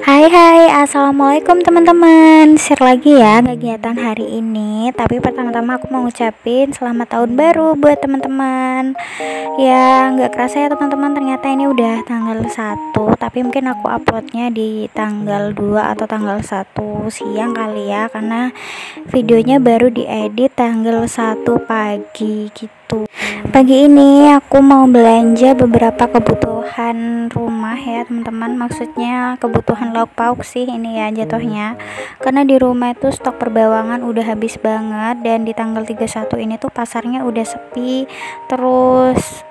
Hai hai, assalamualaikum teman-teman. Share lagi ya kegiatan hari ini. Tapi pertama-tama aku mau ngucapin selamat tahun baru buat teman-teman. Ya nggak kerasa ya teman-teman, ternyata ini udah tanggal 1. Tapi mungkin aku uploadnya di tanggal 2 atau tanggal 1 siang kali ya, karena videonya baru diedit tanggal 1 pagi gitu. Pagi ini aku mau belanja beberapa kebutuhan rumah ya teman-teman. Maksudnya kebutuhan lauk pauk sih ini ya jatuhnya, karena di rumah itu stok perbawangan udah habis banget. Dan di tanggal 31 ini tuh pasarnya udah sepi. Terus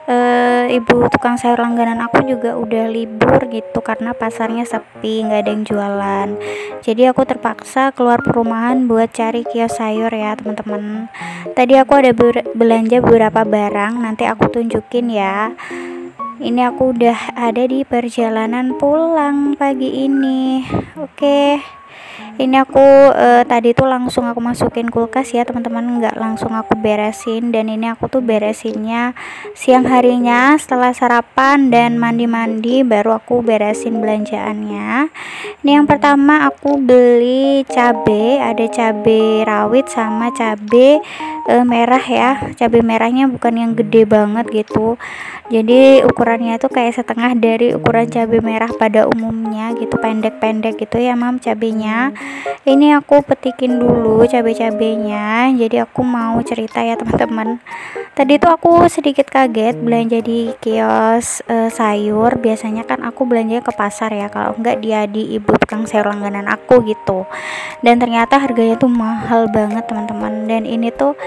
ibu tukang sayur langganan aku juga udah libur gitu, karena pasarnya sepi, nggak ada yang jualan. Jadi aku terpaksa keluar perumahan buat cari kios sayur ya teman-teman. Tadi aku ada belanja beberapa barang, nanti aku tunjukin ya. Ini aku udah ada di perjalanan pulang pagi ini. Oke. Ini aku tadi tuh langsung aku masukin kulkas ya teman-teman, nggak langsung aku beresin. Dan ini aku tuh beresinnya siang harinya setelah sarapan dan mandi-mandi, baru aku beresin belanjaannya. Ini yang pertama aku beli cabe, ada cabe rawit sama cabe merah ya. Cabe merahnya bukan yang gede banget gitu, jadi ukurannya tuh kayak setengah dari ukuran cabai merah pada umumnya gitu, pendek-pendek gitu ya mam cabenya. Ini aku petikin dulu cabai-cabainya. Jadi aku mau cerita ya teman-teman. Tadi tuh aku sedikit kaget belanja di kios sayur. Biasanya kan aku belanja ke pasar ya, kalau enggak dia di ibu tukang sayur langganan aku gitu. Dan ternyata harganya tuh mahal banget teman-teman. Dan ini tuh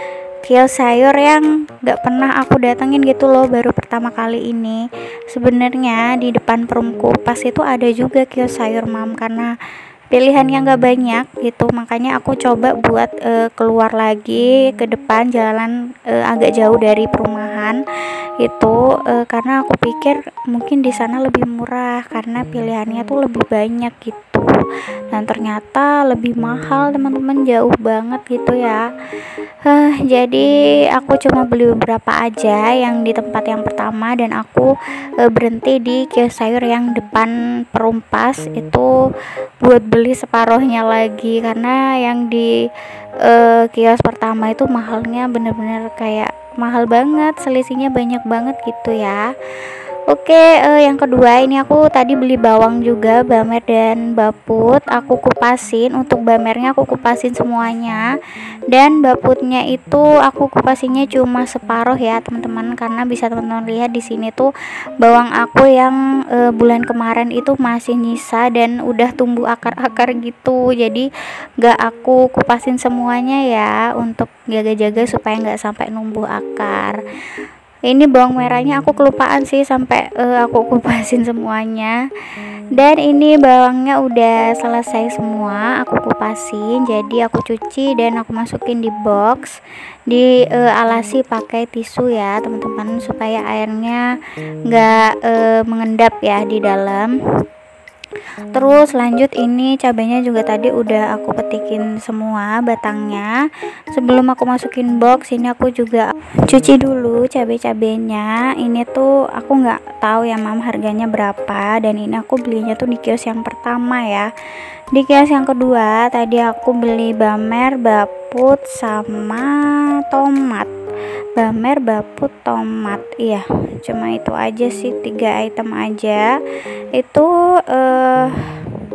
kios sayur yang gak pernah aku datengin gitu loh, baru pertama kali ini. Sebenarnya di depan Perumku Pas itu ada juga kios sayur mam, karena pilihannya gak banyak gitu, makanya aku coba buat keluar lagi ke depan jalan, agak jauh dari perumahan itu, karena aku pikir mungkin di sana lebih murah karena pilihannya tuh lebih banyak gitu. Dan ternyata lebih mahal teman-teman, jauh banget gitu ya. Jadi aku cuma beli beberapa aja yang di tempat yang pertama, dan aku berhenti di kios sayur yang depan Perumpas itu buat beli separohnya lagi, karena yang di kios pertama itu mahalnya bener-bener kayak mahal banget, selisihnya banyak banget gitu ya. Oke, yang kedua ini aku tadi beli bawang juga, bamer dan baput. Aku kupasin, untuk bamernya aku kupasin semuanya, dan baputnya itu aku kupasinya cuma separuh ya teman-teman, karena bisa teman-teman lihat di sini tuh bawang aku yang bulan kemarin itu masih nyisa dan udah tumbuh akar-akar gitu. Jadi gak aku kupasin semuanya ya, untuk jaga-jaga supaya nggak sampai numbuh akar. Ini bawang merahnya aku kelupaan sih sampai aku kupasin semuanya. Dan ini bawangnya udah selesai semua aku kupasin, jadi aku cuci dan aku masukin di box, di alasi pakai tisu ya teman-teman, supaya airnya nggak mengendap ya di dalam. Terus lanjut, ini cabenya juga tadi udah aku petikin semua batangnya. Sebelum aku masukin box, ini aku juga cuci dulu cabai-cabenya. Ini tuh aku nggak tahu ya mam harganya berapa, dan ini aku belinya tuh di kios yang pertama ya. Di kios yang kedua tadi aku beli bamer, baput sama tomat. Bamer, baput, tomat, iya cuma itu aja sih, 3 item aja. Itu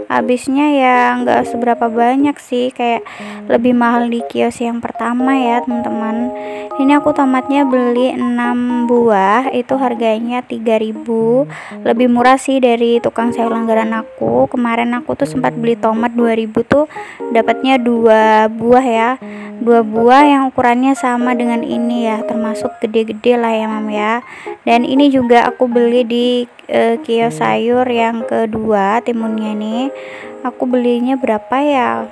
habisnya ya nggak seberapa banyak sih, kayak lebih mahal di kios yang pertama ya teman-teman. Ini aku tomatnya beli 6 buah, itu harganya 3.000, lebih murah sih dari tukang sayur langganan aku. Kemarin aku tuh sempat beli tomat 2.000 tuh dapatnya 2 buah ya, 2 buah yang ukurannya sama dengan ini ya, termasuk gede-gede lah ya mam ya. Dan ini juga aku beli di kios sayur yang kedua, timunnya nih aku belinya berapa ya,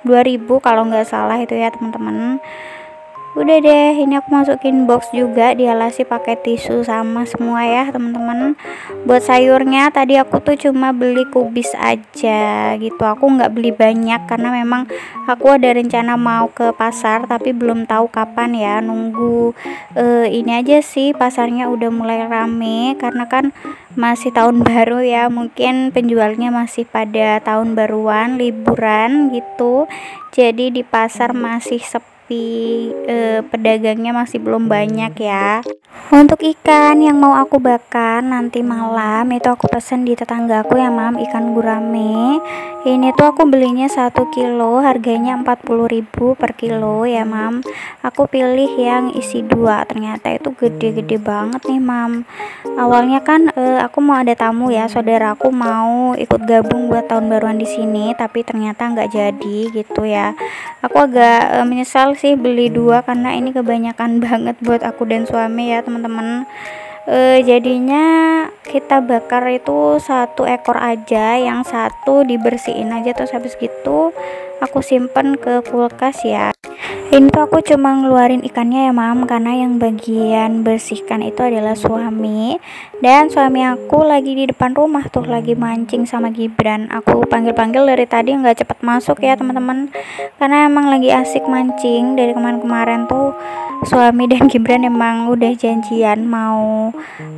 2.000 kalau nggak salah itu ya teman-teman. Udah deh, ini aku masukin box juga, dialasi pakai tisu sama semua ya teman-teman. Buat sayurnya tadi aku tuh cuma beli kubis aja gitu, aku nggak beli banyak karena memang aku ada rencana mau ke pasar tapi belum tahu kapan ya. Nunggu ini aja sih, pasarnya udah mulai rame karena kan masih tahun baru ya, mungkin penjualnya masih pada tahun baruan, liburan gitu. Jadi di pasar masih sepi, pedagangnya masih belum banyak ya. Untuk ikan yang mau aku bakar nanti malam itu aku pesen di tetanggaku ya mam, ikan gurame. Ini tuh aku belinya 1 kilo, harganya 40.000 per kilo ya mam. Aku pilih yang isi 2, ternyata itu gede-gede banget nih mam. Awalnya kan aku mau ada tamu ya, saudara aku mau ikut gabung buat tahun baruan di sini, tapi ternyata nggak jadi gitu ya. Aku agak menyesal sih beli 2 karena ini kebanyakan banget buat aku dan suami ya teman-teman. Jadinya kita bakar itu 1 ekor aja, yang satu dibersihin aja, terus habis gitu aku simpen ke kulkas ya. Ini tuh aku cuma ngeluarin ikannya ya mam, karena yang bagian bersihkan itu adalah suami, dan suami aku lagi di depan rumah tuh lagi mancing sama Gibran. Aku panggil-panggil dari tadi nggak cepet masuk ya teman-teman, karena emang lagi asik mancing. Dari kemarin-kemarin tuh suami dan Gibran emang udah janjian mau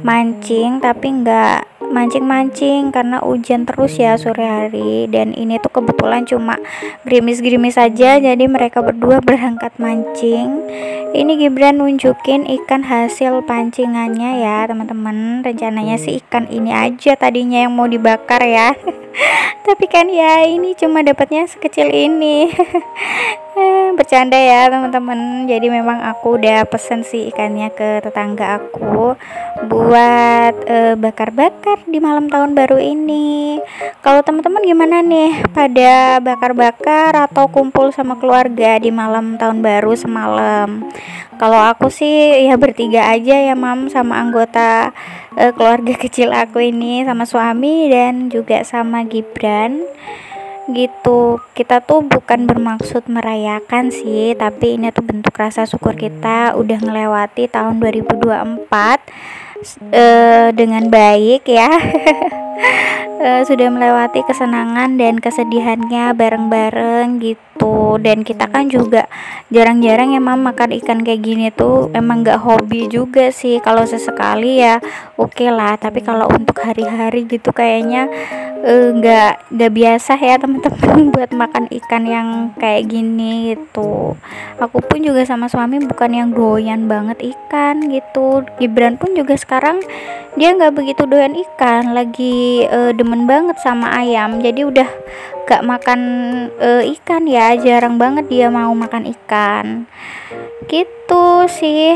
mancing tapi nggak mancing-mancing karena hujan terus ya sore hari, dan ini tuh kebetulan cuma gerimis-gerimis aja, jadi mereka berdua berangkat mancing. Ini Gibran nunjukin ikan hasil pancingannya ya teman-teman. Rencananya sih ikan ini aja tadinya yang mau dibakar ya tapi kan ya ini cuma dapatnya sekecil ini. Bercanda ya teman-teman, jadi memang aku udah pesen sih ikannya ke tetangga aku buat bakar-bakar di malam tahun baru ini. Kalau teman-teman gimana nih, pada bakar-bakar atau kumpul sama keluarga di malam tahun baru semalam? Kalau aku sih ya bertiga aja ya mam, sama anggota keluarga kecil aku ini, sama suami dan juga sama Gibran gitu. Kita tuh bukan bermaksud merayakan sih, tapi ini tuh bentuk rasa syukur kita udah ngelewati tahun 2024 dengan baik ya. Sudah melewati kesenangan dan kesedihannya bareng-bareng gitu. Dan kita kan juga jarang-jarang emang makan ikan kayak gini tuh, emang gak hobi juga sih. Kalau sesekali ya oke lah, tapi kalau untuk hari-hari gitu kayaknya nggak biasa ya teman-teman buat makan ikan yang kayak gini gitu. Aku pun juga sama suami bukan yang doyan banget ikan gitu. Gibran pun juga sekarang dia nggak begitu doyan ikan, lagi demen banget sama ayam, jadi udah gak makan ikan ya, jarang banget dia mau makan ikan gitu sih.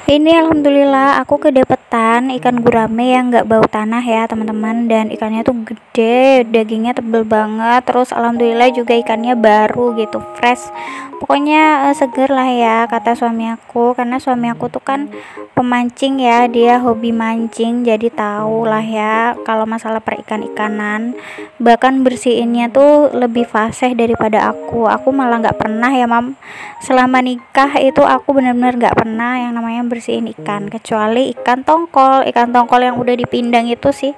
Ini alhamdulillah aku kedapetan ikan gurame yang nggak bau tanah ya teman-teman, dan ikannya tuh gede, dagingnya tebel banget, terus alhamdulillah juga ikannya baru gitu, fresh. Pokoknya seger lah ya kata suami aku, karena suami aku tuh kan pemancing ya, dia hobi mancing, jadi tahu lah ya kalau masalah perikan-ikanan. Bahkan bersihinnya tuh lebih fasih daripada aku malah nggak pernah ya mam, selama nikah itu aku benar-benar nggak pernah yang namanya bersihin ikan, kecuali ikan tongkol yang udah dipindang itu sih.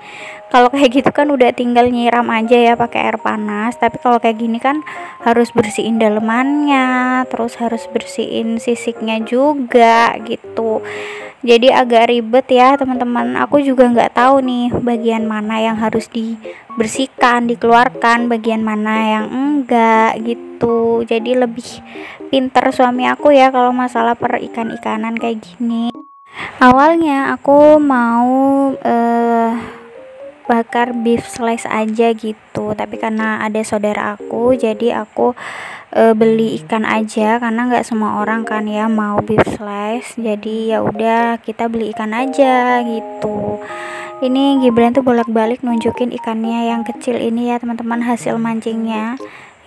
Kalau kayak gitu kan udah tinggal nyiram aja ya pakai air panas, tapi kalau kayak gini kan harus bersihin dalemannya, terus harus bersihin sisiknya juga gitu. Jadi agak ribet ya teman-teman. Aku juga nggak tahu nih bagian mana yang harus dibersihkan, dikeluarkan, bagian mana yang enggak gitu. Jadi lebih pinter suami aku ya kalau masalah ikan-ikanan kayak gini. Awalnya aku mau bakar beef slice aja gitu, tapi karena ada saudara aku jadi aku beli ikan aja, karena nggak semua orang kan ya mau beef slice, jadi ya udah kita beli ikan aja gitu. Ini Gibran tuh bolak-balik nunjukin ikannya yang kecil ini ya teman-teman, hasil mancingnya.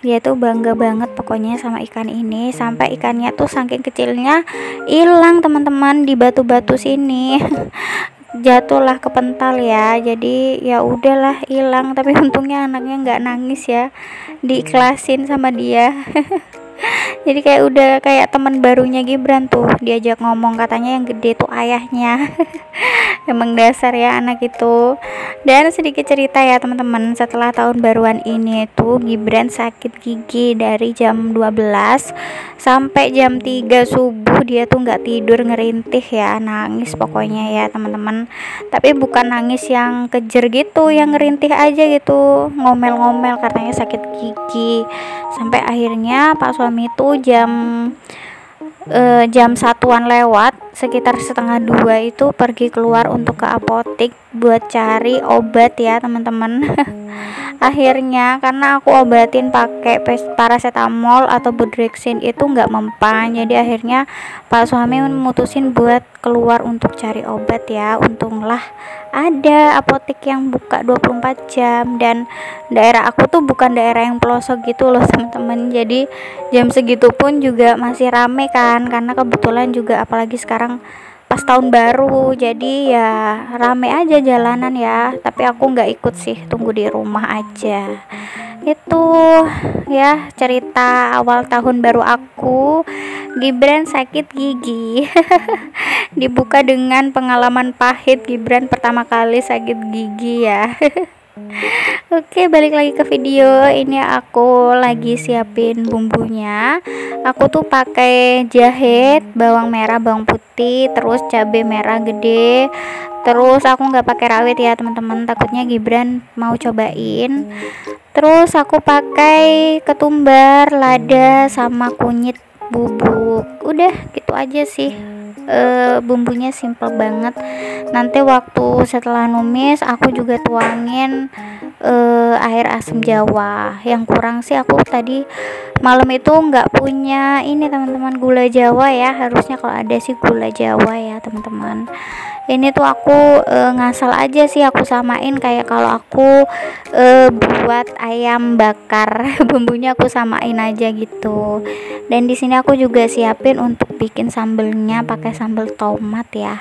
Dia tuh bangga banget pokoknya sama ikan ini, sampai ikannya tuh saking kecilnya hilang teman-teman di batu-batu sini. Jatuhlah ke pental ya, jadi ya udahlah hilang, tapi untungnya anaknya nggak nangis ya, diikhlasin sama dia. Jadi kayak udah kayak teman barunya Gibran tuh, diajak ngomong katanya yang gede tuh ayahnya. Emang dasar ya anak itu. Dan sedikit cerita ya teman-teman, setelah tahun baruan ini tuh Gibran sakit gigi dari jam 12 sampai jam 3 subuh. Dia tuh nggak tidur, ngerintih ya, nangis pokoknya ya teman-teman. Tapi bukan nangis yang kejer gitu, yang ngerintih aja gitu, ngomel-ngomel katanya sakit gigi. Sampai akhirnya Pak suami tuh jam satuan lewat, sekitar setengah dua itu pergi keluar untuk ke apotik buat cari obat ya teman-teman. Akhirnya karena aku obatin pakai paracetamol atau Budrexin itu nggak mempan, jadi akhirnya Pak suami memutusin buat keluar untuk cari obat ya. Untunglah ada apotik yang buka 24 jam, dan daerah aku tuh bukan daerah yang pelosok gitu loh teman-teman. Jadi jam segitu pun juga masih rame kan, karena kebetulan juga apalagi sekarang pas tahun baru, jadi ya rame aja jalanan ya. Tapi aku nggak ikut sih, tunggu di rumah aja. Itu ya cerita awal tahun baru aku. Gibran sakit gigi. Dibuka dengan pengalaman pahit Gibran pertama kali sakit gigi ya. Oke, balik lagi ke video. Ini aku lagi siapin bumbunya. Aku tuh pakai jahe, bawang merah, bawang putih, terus cabai merah gede. Terus aku nggak pakai rawit ya teman-teman, takutnya Gibran mau cobain. Terus aku pakai ketumbar, lada, sama kunyit bubuk. Udah gitu aja sih. Bumbunya simple banget. Nanti waktu setelah numis aku juga tuangin air asam jawa. Yang kurang sih aku tadi malam itu nggak punya ini teman-teman, gula jawa ya. Harusnya kalau ada sih gula jawa ya teman-teman. Ini tuh aku ngasal aja sih, aku samain kayak kalau aku buat ayam bakar. Bumbunya aku samain aja gitu. Dan di sini aku juga siapin untuk bikin sambelnya pakai sambal tomat ya,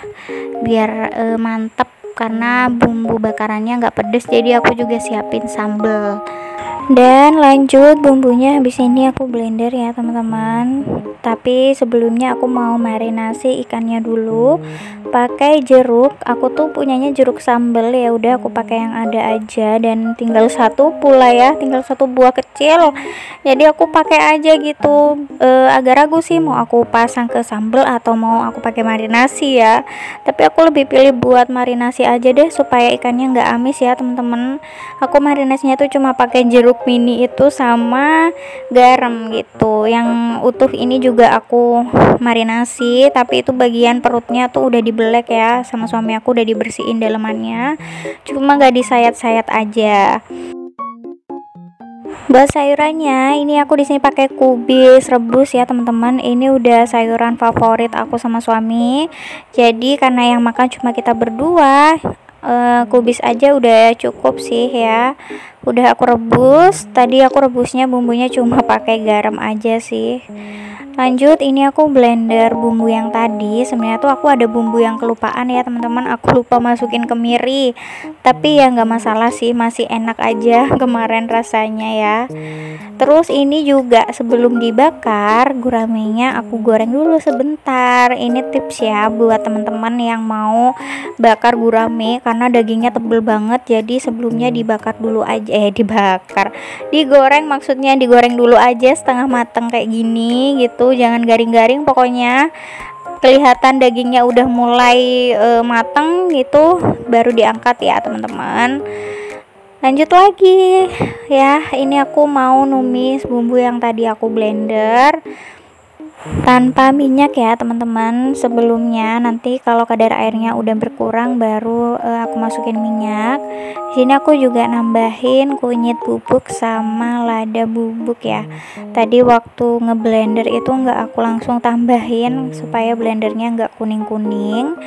biar mantep, karena bumbu bakarannya nggak pedes. Jadi aku juga siapin sambel. Dan lanjut bumbunya, habis ini aku blender ya teman-teman. Tapi sebelumnya aku mau marinasi ikannya dulu pakai jeruk. Aku tuh punyanya jeruk sambal ya, udah aku pakai yang ada aja, dan tinggal satu pula ya, tinggal satu buah kecil. Jadi aku pakai aja gitu. Agak ragu sih mau aku pasang ke sambal atau mau aku pakai marinasi ya. Tapi aku lebih pilih buat marinasi aja deh, supaya ikannya nggak amis ya teman-teman. Aku marinasinya tuh cuma pakai jeruk mini itu sama garam gitu. Yang utuh ini juga aku marinasi, tapi itu bagian perutnya tuh udah dibelek ya, sama suami aku udah dibersihin dalemannya, cuma gak disayat-sayat aja. Buat sayurannya ini aku di sini pakai kubis rebus ya teman-teman. Ini udah sayuran favorit aku sama suami. Jadi karena yang makan cuma kita berdua, kubis aja udah cukup sih ya. Udah aku rebus. Tadi aku rebusnya bumbunya cuma pakai garam aja sih. Lanjut, ini aku blender bumbu yang tadi. Sebenarnya tuh aku ada bumbu yang kelupaan ya teman-teman, aku lupa masukin kemiri. Tapi ya nggak masalah sih, masih enak aja kemarin rasanya ya. Terus ini juga sebelum dibakar, guramenya aku goreng dulu sebentar. Ini tips ya buat teman-teman yang mau bakar gurame, karena dagingnya tebel banget. Jadi sebelumnya dibakar dulu aja, digoreng, maksudnya digoreng dulu aja setengah mateng kayak gini gitu. Jangan garing-garing, pokoknya kelihatan dagingnya udah mulai mateng gitu baru diangkat ya teman-teman. Lanjut lagi ya, ini aku mau numis bumbu yang tadi aku blender tanpa minyak ya teman-teman. Sebelumnya nanti kalau kadar airnya udah berkurang baru aku masukin minyak. Di sini aku juga nambahin kunyit bubuk sama lada bubuk ya. Tadi waktu ngeblender itu nggak aku langsung tambahin supaya blendernya nggak kuning-kuning.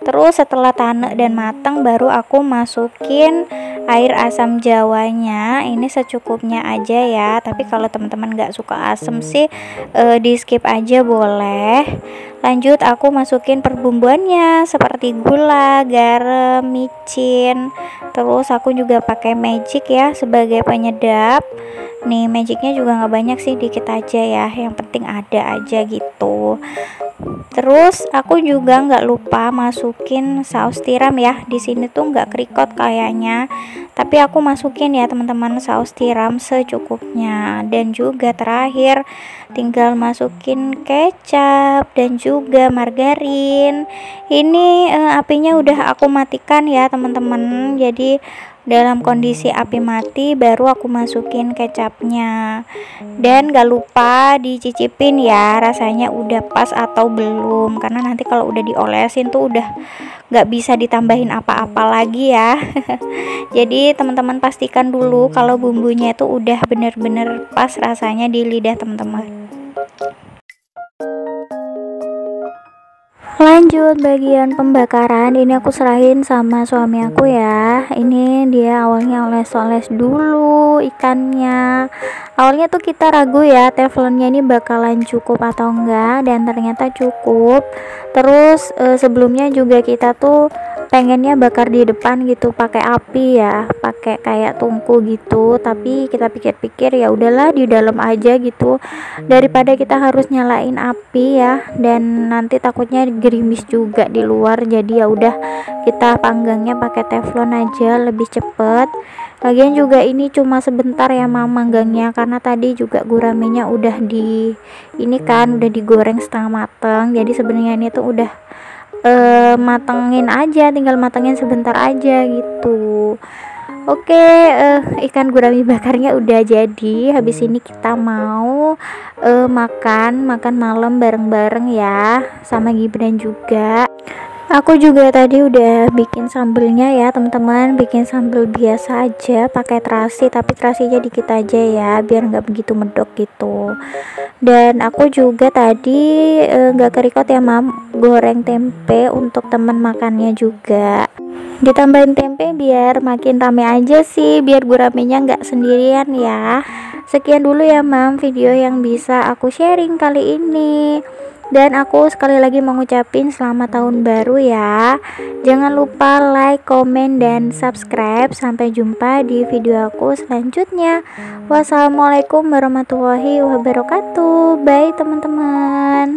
Terus setelah tanek dan matang baru aku masukin air asam jawanya ini secukupnya aja ya, tapi kalau teman-teman nggak suka asam sih di skip aja boleh. Lanjut aku masukin perbumbuannya seperti gula, garam, micin, terus aku juga pakai magic ya sebagai penyedap. Nih magicnya juga nggak banyak sih, dikit aja ya, yang penting ada aja gitu. Terus aku juga nggak lupa masukin saus tiram ya. Di sini tuh nggak kerikot kayaknya, tapi aku masukin ya teman-teman saus tiram secukupnya. Dan juga terakhir tinggal masukin kecap dan juga margarin. Ini apinya udah aku matikan ya teman-teman. Jadi dalam kondisi api mati baru aku masukin kecapnya, dan gak lupa dicicipin ya rasanya udah pas atau belum, karena nanti kalau udah diolesin tuh udah gak bisa ditambahin apa-apa lagi ya. Jadi teman-teman pastikan dulu kalau bumbunya itu udah bener-bener pas rasanya di lidah teman-teman. Lanjut bagian pembakaran, ini aku serahin sama suami aku ya. Ini dia awalnya oles-oles dulu ikannya. Awalnya tuh kita ragu ya teflonnya ini bakalan cukup atau enggak, dan ternyata cukup. Terus sebelumnya juga kita tuh pengennya bakar di depan gitu pakai api ya, pakai kayak tungku gitu, tapi kita pikir-pikir ya udahlah di dalam aja gitu, daripada kita harus nyalain api ya dan nanti takutnya gerimis juga di luar. Jadi ya udah kita panggangnya pakai teflon aja, lebih cepet. Lagian juga ini cuma sebentar ya manggangnya, karena tadi juga guramenya udah ini kan udah digoreng setengah mateng. Jadi sebenarnya ini tuh udah matengin aja, tinggal matengin sebentar aja gitu. Oke, ikan gurami bakarnya udah jadi. Habis ini kita mau makan malam bareng-bareng ya sama Gibran juga. Aku juga tadi udah bikin sambelnya ya teman-teman, bikin sambel biasa aja pakai terasi, tapi terasinya dikit aja ya biar nggak begitu medok gitu. Dan aku juga tadi nggak kerikot ya mam, goreng tempe untuk teman makannya juga. Ditambahin tempe biar makin rame aja sih, biar guramenya nggak sendirian ya. Sekian dulu ya mam video yang bisa aku sharing kali ini. Dan aku sekali lagi mau ngucapin selamat tahun baru ya. Jangan lupa like, komen, dan subscribe. Sampai jumpa di video aku selanjutnya. Wassalamualaikum warahmatullahi wabarakatuh. Bye teman-teman.